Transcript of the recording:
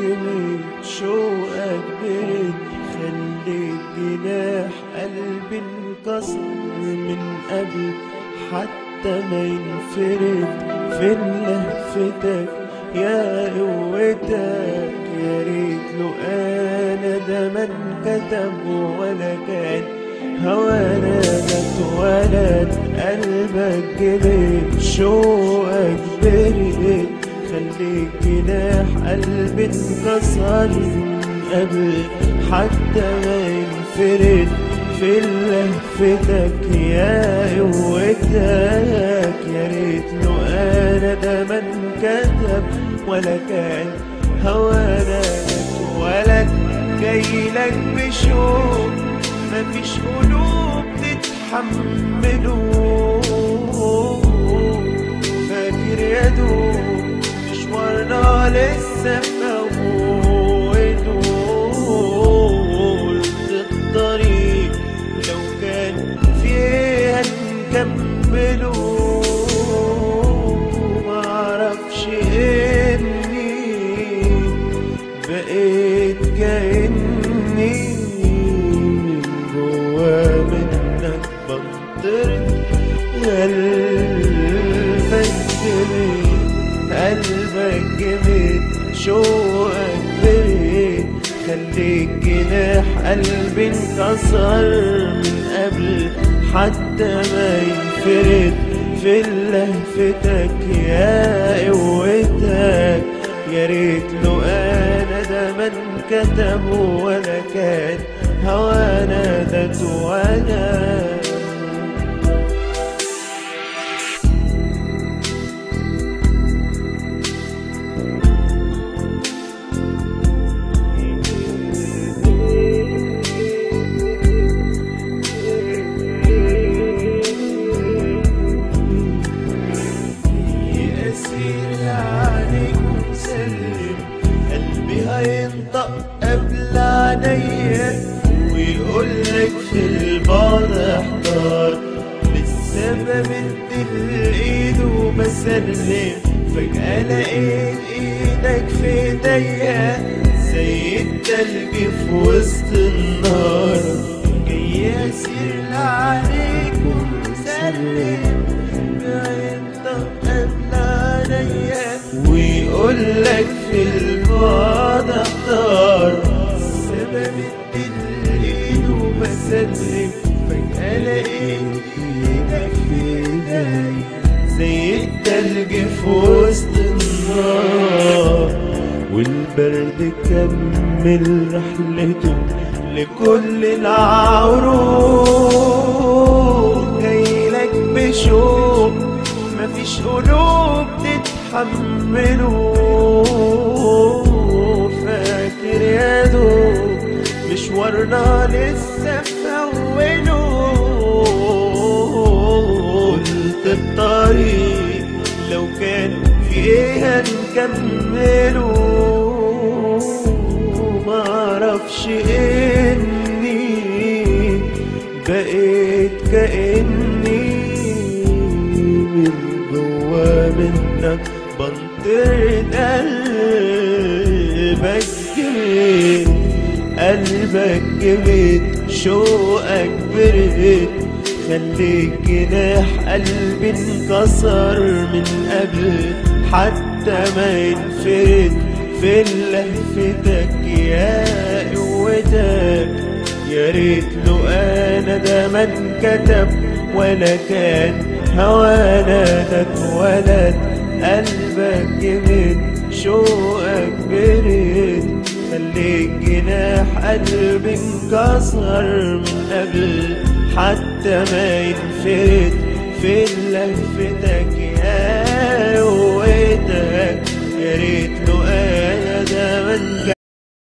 من شوقك برد، خليك جناح قلبي انكسر من قبل حتى ما ينفرد. فين لهفتك يا قوتك، يا ريت لو انا ده ما انكتب ولا كان هوانا ده اتولد. قلبك جبت شوقك برد، خليك جناح قلبي انكسر قبل حتى ما ينفرد. في لهفتك يا قوتك، يا ريت لو انا ده ما انكتب ولا كان هوانا اتولد. جايلك بشوق مفيش قلوب تتحمله، فاكر يا دوب مشوارنا لسه مأوله. قلت الطريق لو كان فيها نكمله، معرفش اني بقيت كأني من جوا منك بنطرد. قلبك جميل شوقك برد، خليك جناح قلبي انكسر من قبل حتى ما ينفرد. في لهفتك يا قوتك، يا ريت لو انا ده ما انكتب ولا كان هوانا ده اتولد. هينطق قبل عينيا ويقولك في البعد احضر، لسه بمد الايد وبسلم، فجأة لقيت ايدك في ايديا زي التلج في وسط النار. جاي اسير عليك ومسلم، هينطق قبل عينيا ويقولك في البعد اختار، سبب الايد وبسلم، فجأة لقيت ايدك في ايدي زي التلج في وسط النار. والبرد كمل رحلته لكل العروق، جايلك بشوق مفيش قلوب تتحمله، فاكر يا دوب مشوارنا لسه في أوله. قلت الطريق لو كان فيها نكمله، معرفش اني بقيت كأني من جوا منك بنطرد. قلبك جميل شوقك برد، خليك جناح قلبي انكسر من قبل حتى ما ينفرد. في لهفتك يا قوتك، يا ريت لو انا ده ما انكتب ولا كان هوانا ده اتولد. قلبك جميل شوقك برد، خليك جناح قلبي انكسر من قبل حتى ما ينفرد. في لهفتك يا قوتك، يا ريت